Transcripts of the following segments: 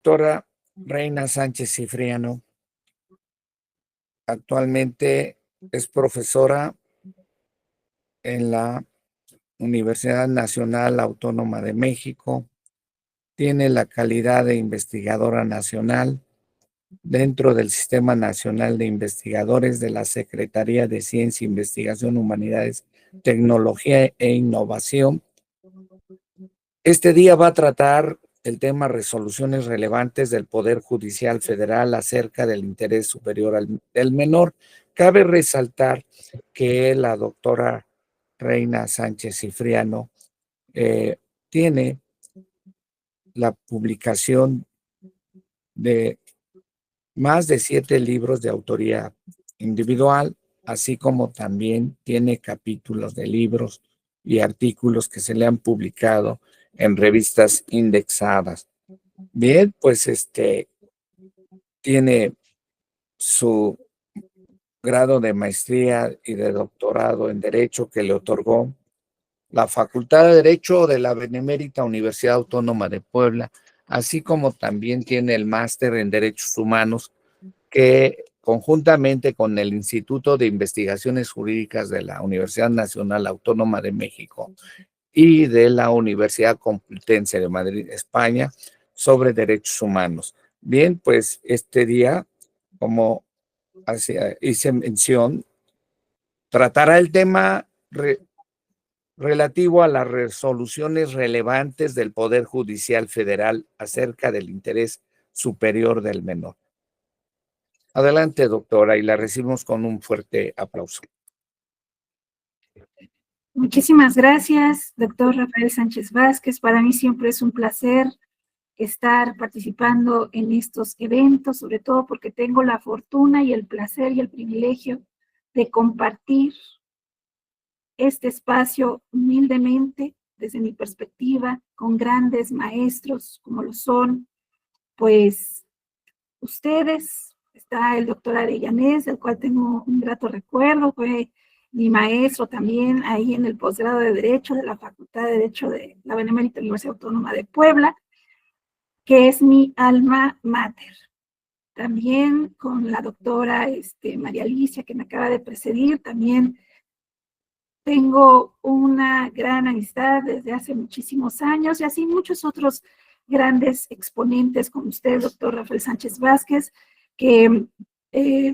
doctora Reina Sánchez Cifriano actualmente es profesora en la Universidad Nacional Autónoma de México. Tiene la calidad de investigadora nacional dentro del Sistema Nacional de Investigadores de la Secretaría de Ciencia, Investigación, Humanidades, Tecnología e Innovación. Este día va a tratar el tema resoluciones relevantes del Poder Judicial Federal acerca del interés superior del menor. Cabe resaltar que la doctora Reina Sánchez Cifriano tiene la publicación de más de 7 libros de autoría individual, así como también tiene capítulos de libros y artículos que se le han publicado en revistas indexadas. Bien, pues tiene su grado de maestría y de doctorado en Derecho que le otorgó la Facultad de Derecho de la Benemérita Universidad Autónoma de Puebla, así como también tiene el máster en Derechos Humanos que conjuntamente con el Instituto de Investigaciones Jurídicas de la Universidad Nacional Autónoma de México y de la Universidad Complutense de Madrid, España, sobre derechos humanos. Bien, pues este día, como hice mención, tratará el tema relativo a las resoluciones relevantes del Poder Judicial Federal acerca del interés superior del menor. Adelante, doctora, y la recibimos con un fuerte aplauso. Muchísimas gracias, doctor Rafael Sánchez Vázquez. Para mí siempre es un placer estar participando en estos eventos, sobre todo porque tengo la fortuna y el placer y el privilegio de compartir este espacio humildemente, desde mi perspectiva, con grandes maestros como lo son, pues, ustedes. Está el doctor Arellanes, del cual tengo un grato recuerdo, fue mi maestro también ahí en el posgrado de Derecho de la Facultad de Derecho de la Benemérita Universidad Autónoma de Puebla, que es mi alma mater. También con la doctora María Alicia, que me acaba de precedir, también tengo una gran amistad desde hace muchísimos años, y así muchos otros grandes exponentes como usted, doctor Rafael Sánchez Vázquez, que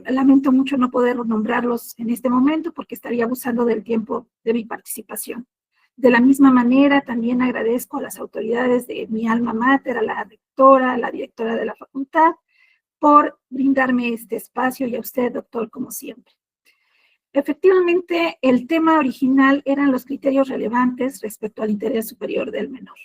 lamento mucho no poder nombrarlos en este momento porque estaría abusando del tiempo de mi participación. De la misma manera, también agradezco a las autoridades de mi alma mater, a la rectora, a la directora de la facultad, por brindarme este espacio, y a usted, doctor, como siempre. Efectivamente, el tema original eran los criterios relevantes respecto al interés superior del menor.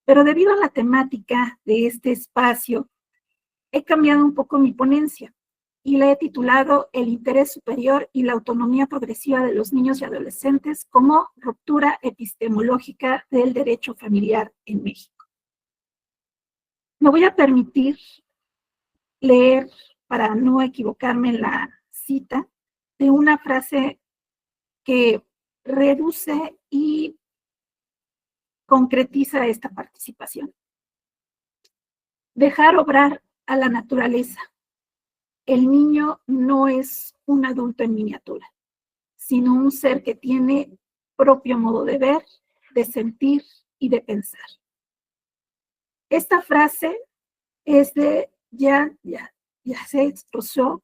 Pero debido a la temática de este espacio, he cambiado un poco mi ponencia y la he titulado El interés superior y la autonomía progresiva de los niños y adolescentes como ruptura epistemológica del derecho familiar en México. Me voy a permitir leer, para no equivocarme en la cita, de una frase que reduce y concretiza esta participación. Dejar obrar a la naturaleza. El niño no es un adulto en miniatura, sino un ser que tiene propio modo de ver, de sentir y de pensar. Esta frase es de Jean-Jacques Rousseau,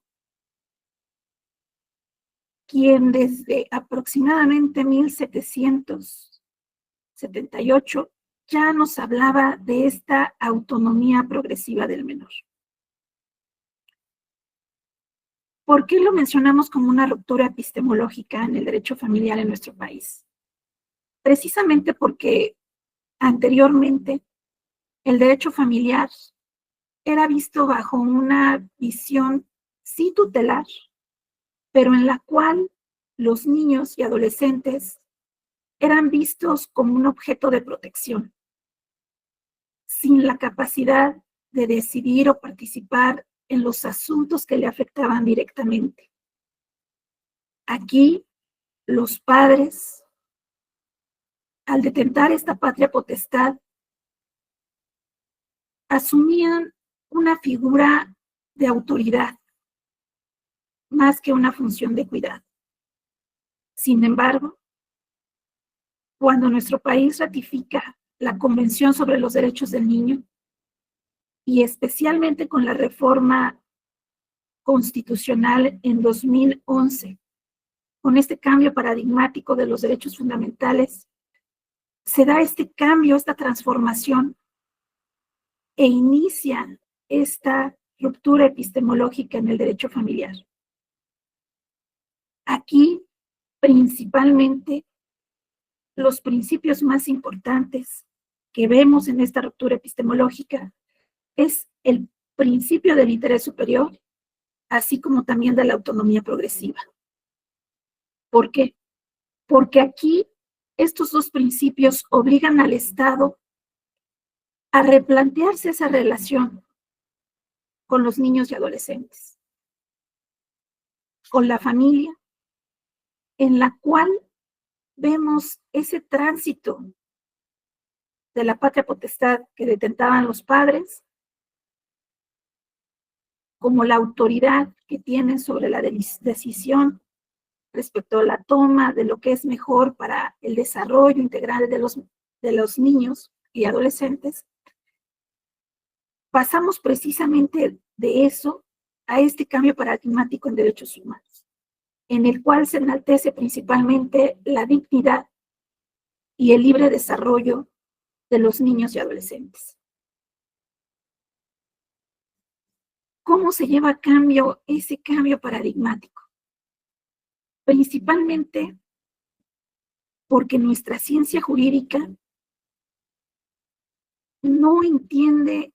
quien desde aproximadamente 1778 ya nos hablaba de esta autonomía progresiva del menor. ¿Por qué lo mencionamos como una ruptura epistemológica en el derecho familiar en nuestro país? Precisamente porque anteriormente el derecho familiar era visto bajo una visión sí tutelar, pero en la cual los niños y adolescentes eran vistos como un objeto de protección, sin la capacidad de decidir o participar en los asuntos que le afectaban directamente. Aquí, los padres, al detentar esta patria potestad, asumían una figura de autoridad más que una función de cuidado. Sin embargo, cuando nuestro país ratifica la Convención sobre los Derechos del Niño, y especialmente con la reforma constitucional en 2011, con este cambio paradigmático de los derechos fundamentales, se da este cambio, esta transformación, e inicia esta ruptura epistemológica en el derecho familiar. Aquí, principalmente, los principios más importantes que vemos en esta ruptura epistemológica es el principio del interés superior, así como también de la autonomía progresiva. ¿Por qué? Porque aquí estos dos principios obligan al Estado a replantearse esa relación con los niños y adolescentes, con la familia, en la cual vemos ese tránsito de la patria potestad que detentaban los padres, como la autoridad que tienen sobre la decisión respecto a la toma de lo que es mejor para el desarrollo integral de los niños y adolescentes. Pasamos precisamente de eso a este cambio paradigmático en derechos humanos, en el cual se enaltece principalmente la dignidad y el libre desarrollo de los niños y adolescentes. ¿Cómo se lleva a cambio ese cambio paradigmático? Principalmente porque nuestra ciencia jurídica no entiende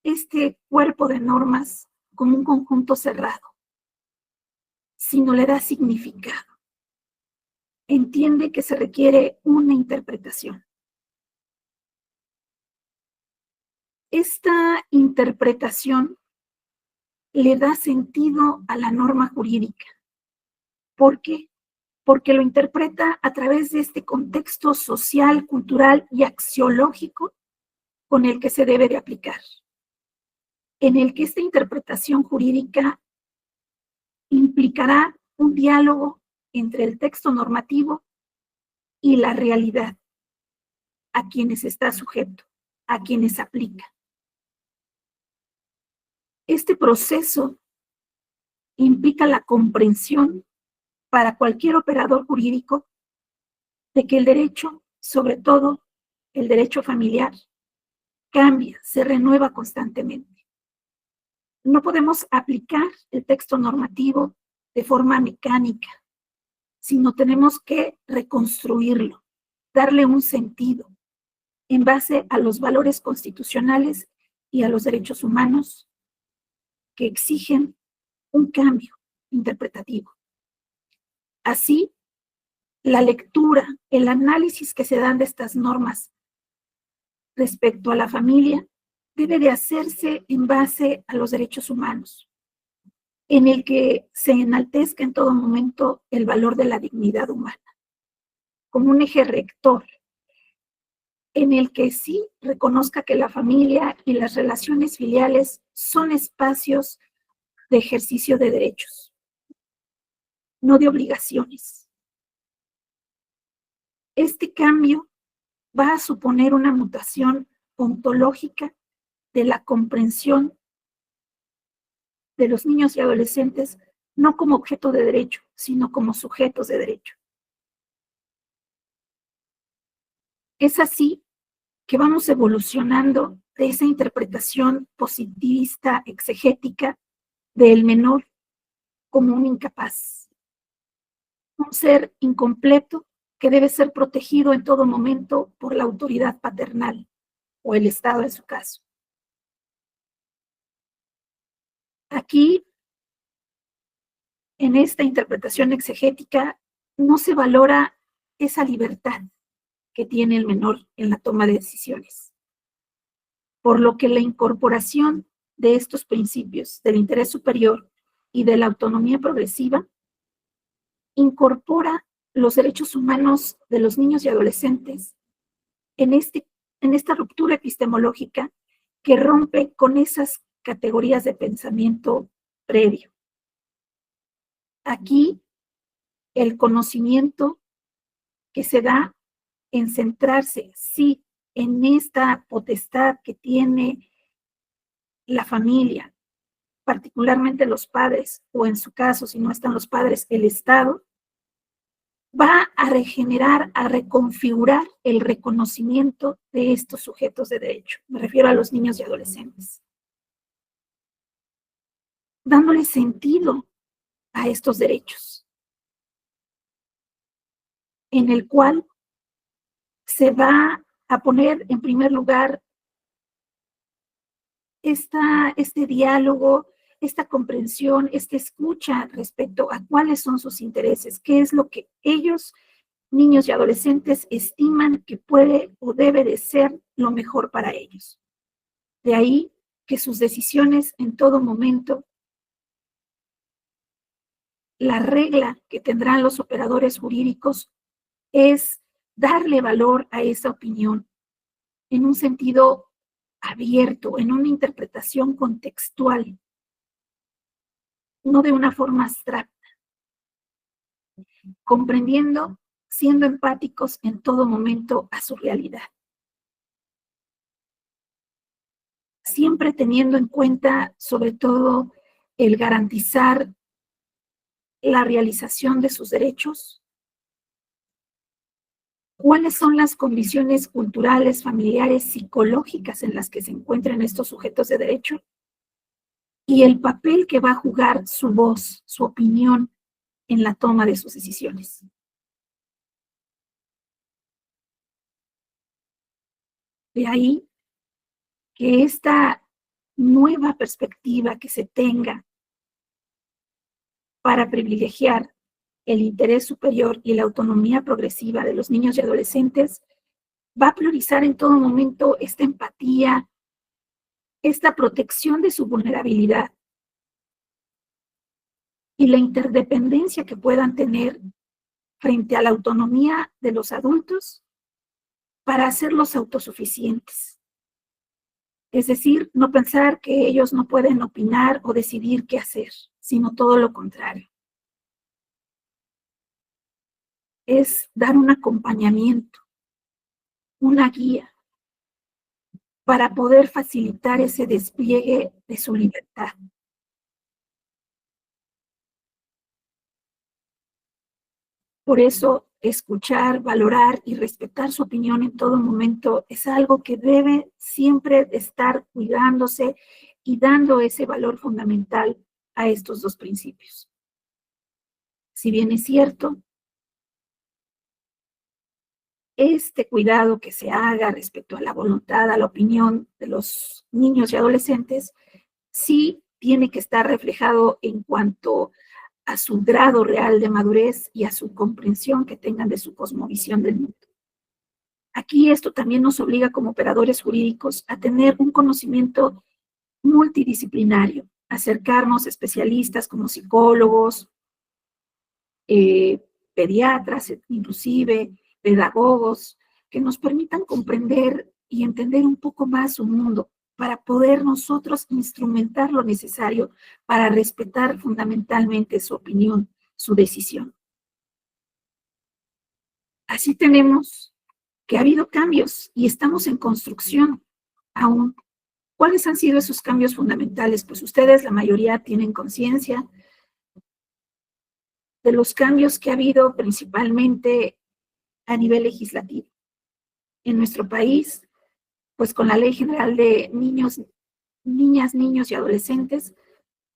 este cuerpo de normas como un conjunto cerrado, sino le da significado. Entiende que se requiere una interpretación. Esta interpretación le da sentido a la norma jurídica. ¿Por qué? Porque lo interpreta a través de este contexto social, cultural y axiológico con el que se debe de aplicar, en el que esta interpretación jurídica implicará un diálogo entre el texto normativo y la realidad a quienes está sujeto, a quienes aplica. Este proceso implica la comprensión para cualquier operador jurídico de que el derecho, sobre todo el derecho familiar, cambia, se renueva constantemente. No podemos aplicar el texto normativo de forma mecánica, sino tenemos que reconstruirlo, darle un sentido en base a los valores constitucionales y a los derechos humanos que exigen un cambio interpretativo. Así, la lectura, el análisis que se dan de estas normas respecto a la familia debe de hacerse en base a los derechos humanos, en el que se enaltezca en todo momento el valor de la dignidad humana, como un eje rector, en el que sí reconozca que la familia y las relaciones filiales son espacios de ejercicio de derechos, no de obligaciones. Este cambio va a suponer una mutación ontológica de la comprensión de los niños y adolescentes, no como objeto de derecho, sino como sujetos de derecho. Es así que vamos evolucionando de esa interpretación positivista exegética del menor como un incapaz, un ser incompleto que debe ser protegido en todo momento por la autoridad paternal o el Estado en su caso. Aquí, en esta interpretación exegética, no se valora esa libertad que tiene el menor en la toma de decisiones, por lo que la incorporación de estos principios del interés superior y de la autonomía progresiva incorpora los derechos humanos de los niños y adolescentes en esta ruptura epistemológica que rompe con esas categorías de pensamiento previo. Aquí, el conocimiento que se da en centrarse, sí, en esta potestad que tiene la familia, particularmente los padres, o en su caso, si no están los padres, el Estado, va a regenerar, a reconfigurar el reconocimiento de estos sujetos de derecho. Me refiero a los niños y adolescentes. Dándole sentido a estos derechos, en el cual se va a poner en primer lugar este diálogo, esta comprensión, esta escucha respecto a cuáles son sus intereses, qué es lo que ellos, niños y adolescentes, estiman que puede o debe de ser lo mejor para ellos. De ahí que sus decisiones en todo momento, la regla que tendrán los operadores jurídicos es darle valor a esa opinión en un sentido abierto, en una interpretación contextual, no de una forma abstracta, comprendiendo, siendo empáticos en todo momento a su realidad. Siempre teniendo en cuenta, sobre todo, el garantizar la realización de sus derechos. ¿Cuáles son las condiciones culturales, familiares, psicológicas en las que se encuentran estos sujetos de derecho? Y el papel que va a jugar su voz, su opinión en la toma de sus decisiones. De ahí que esta nueva perspectiva que se tenga para privilegiar el interés superior y la autonomía progresiva de los niños y adolescentes va a priorizar en todo momento esta empatía, esta protección de su vulnerabilidad y la interdependencia que puedan tener frente a la autonomía de los adultos para hacerlos autosuficientes. Es decir, no pensar que ellos no pueden opinar o decidir qué hacer, sino todo lo contrario. Es dar un acompañamiento, una guía, para poder facilitar ese despliegue de su libertad. Por eso, escuchar, valorar y respetar su opinión en todo momento es algo que debe siempre estar cuidándose y dando ese valor fundamental a estos dos principios. Si bien es cierto, este cuidado que se haga respecto a la voluntad, a la opinión de los niños y adolescentes, sí tiene que estar reflejado en cuanto a su grado real de madurez y a su comprensión que tengan de su cosmovisión del mundo. Aquí esto también nos obliga como operadores jurídicos a tener un conocimiento multidisciplinario, acercarnos a especialistas como psicólogos, pediatras, inclusive pedagogos, que nos permitan comprender y entender un poco más su mundo para poder nosotros instrumentar lo necesario para respetar fundamentalmente su opinión, su decisión. Así tenemos que ha habido cambios y estamos en construcción aún. ¿Cuáles han sido esos cambios fundamentales? Pues ustedes, la mayoría, tienen conciencia de los cambios que ha habido principalmente a nivel legislativo. En nuestro país, pues con la Ley General de Niños, Niñas, Niños y Adolescentes,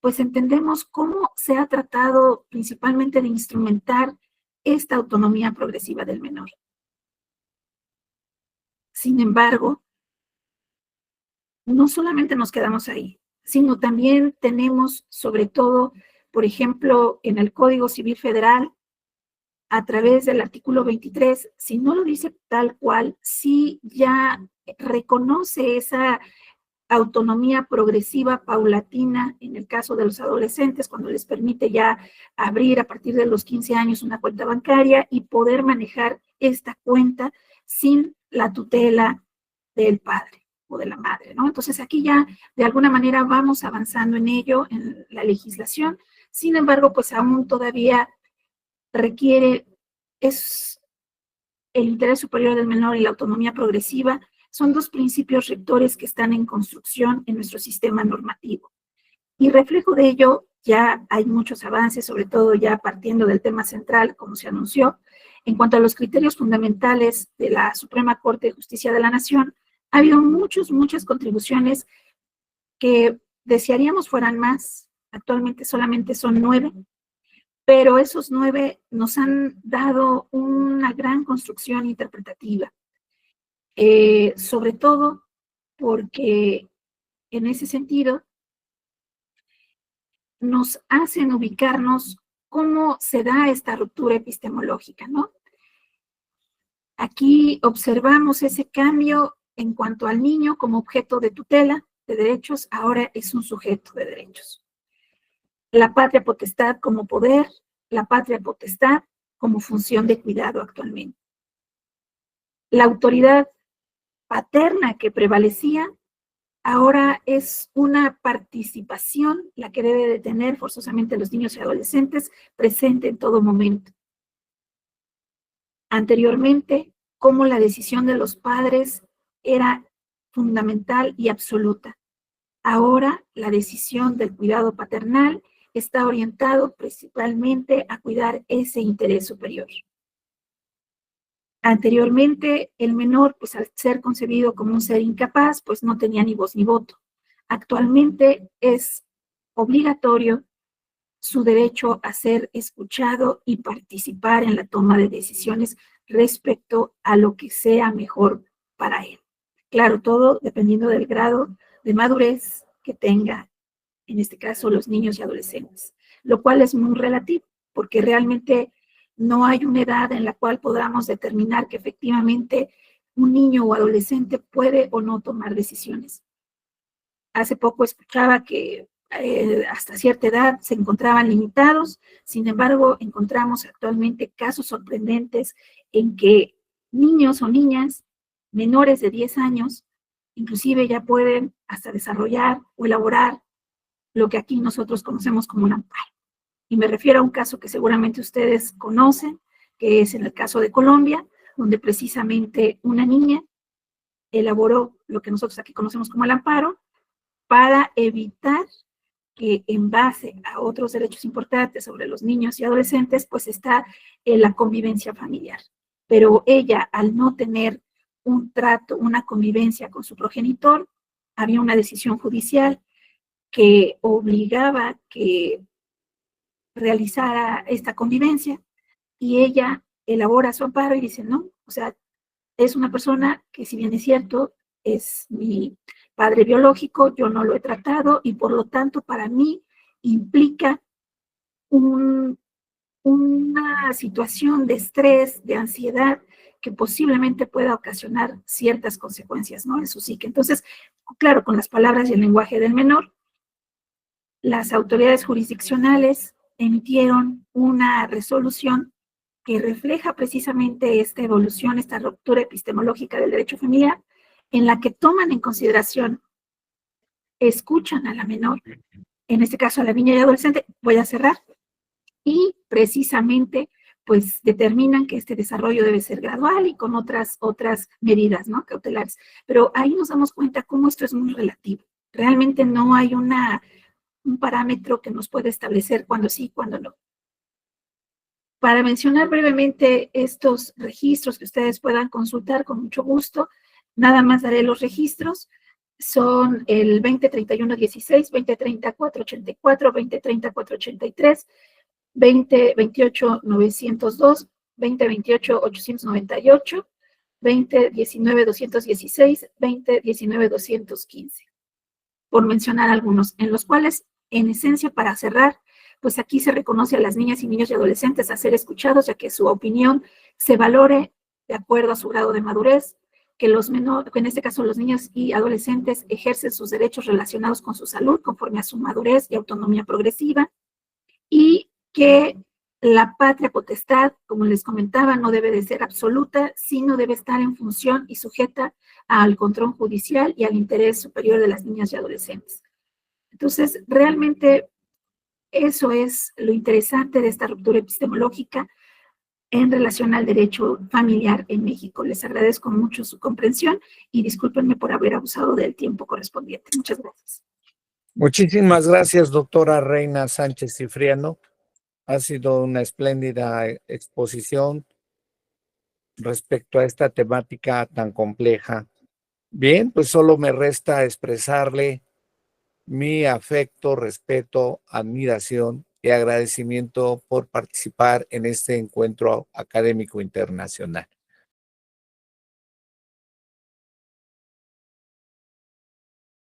pues entendemos cómo se ha tratado principalmente de instrumentar esta autonomía progresiva del menor. Sin embargo, no solamente nos quedamos ahí, sino también tenemos, sobre todo, por ejemplo, en el Código Civil Federal, a través del artículo 23, si no lo dice tal cual, sí ya reconoce esa autonomía progresiva, paulatina, en el caso de los adolescentes, cuando les permite ya abrir a partir de los 15 años una cuenta bancaria y poder manejar esta cuenta sin la tutela del padre. o de la madre, ¿no? Entonces aquí ya de alguna manera vamos avanzando en ello, en la legislación. Sin embargo, pues aún todavía requiere, es el interés superior del menor y la autonomía progresiva, son dos principios rectores que están en construcción en nuestro sistema normativo. Y reflejo de ello, ya hay muchos avances, sobre todo ya partiendo del tema central, como se anunció. En cuanto a los criterios fundamentales de la Suprema Corte de Justicia de la Nación, ha habido muchas contribuciones que desearíamos fueran más. Actualmente solamente son 9, pero esos 9 nos han dado una gran construcción interpretativa, sobre todo porque en ese sentido nos hacen ubicarnos cómo se da esta ruptura epistemológica, ¿no? Aquí observamos ese cambio en cuanto al niño como objeto de tutela de derechos, ahora es un sujeto de derechos. La patria potestad como poder, la patria potestad como función de cuidado actualmente. La autoridad paterna que prevalecía ahora es una participación la que debe de tener forzosamente los niños y adolescentes presente en todo momento. Anteriormente, como la decisión de los padres era fundamental y absoluta. Ahora, la decisión del cuidado paternal está orientado principalmente a cuidar ese interés superior. Anteriormente, el menor, pues al ser concebido como un ser incapaz, pues no tenía ni voz ni voto. Actualmente es obligatorio su derecho a ser escuchado y participar en la toma de decisiones respecto a lo que sea mejor para él. Claro, todo dependiendo del grado de madurez que tenga, en este caso, los niños y adolescentes, lo cual es muy relativo, porque realmente no hay una edad en la cual podamos determinar que efectivamente un niño o adolescente puede o no tomar decisiones. Hace poco escuchaba que hasta cierta edad se encontraban limitados, sin embargo, encontramos actualmente casos sorprendentes en que niños o niñas menores de 10 años inclusive ya pueden hasta desarrollar o elaborar lo que aquí nosotros conocemos como un amparo. Y me refiero a un caso que seguramente ustedes conocen, que es en el caso de Colombia, donde precisamente una niña elaboró lo que nosotros aquí conocemos como el amparo para evitar que en base a otros derechos importantes sobre los niños y adolescentes, pues está la convivencia familiar. Pero ella, al no tener un trato, una convivencia con su progenitor, había una decisión judicial que obligaba que realizara esta convivencia y ella elabora su amparo y dice, no, o sea, es una persona que si bien es cierto, es mi padre biológico, yo no lo he tratado y por lo tanto para mí implica una situación de estrés, de ansiedad, que posiblemente pueda ocasionar ciertas consecuencias, ¿no? En su psique. Entonces, claro, con las palabras y el lenguaje del menor, las autoridades jurisdiccionales emitieron una resolución que refleja precisamente esta evolución, esta ruptura epistemológica del derecho familiar, en la que toman en consideración, escuchan a la menor, en este caso a la niña y adolescente, voy a cerrar, y precisamente pues determinan que este desarrollo debe ser gradual y con otras medidas, ¿no? Cautelares. Pero ahí nos damos cuenta cómo esto es muy relativo. Realmente no hay un parámetro que nos pueda establecer cuándo sí, cuándo no. Para mencionar brevemente estos registros que ustedes puedan consultar con mucho gusto, nada más daré los registros. Son el 2031-16, 2030-484, 2030-483, 2028-902, 2028-898, 2019-216, 2019-215. Por mencionar algunos, en los cuales, en esencia, para cerrar, pues aquí se reconoce a las niñas y niños y adolescentes a ser escuchados, ya que su opinión se valore de acuerdo a su grado de madurez, que los menores, en este caso los niños y adolescentes, ejercen sus derechos relacionados con su salud conforme a su madurez y autonomía progresiva, y que la patria potestad, como les comentaba, no debe de ser absoluta, sino debe estar en función y sujeta al control judicial y al interés superior de las niñas y adolescentes. Entonces, realmente eso es lo interesante de esta ruptura epistemológica en relación al derecho familiar en México. Les agradezco mucho su comprensión y discúlpenme por haber abusado del tiempo correspondiente. Muchas gracias. Muchísimas gracias, doctora Reina Sánchez Cifriano. Ha sido una espléndida exposición respecto a esta temática tan compleja. Bien, pues solo me resta expresarle mi afecto, respeto, admiración y agradecimiento por participar en este encuentro académico internacional.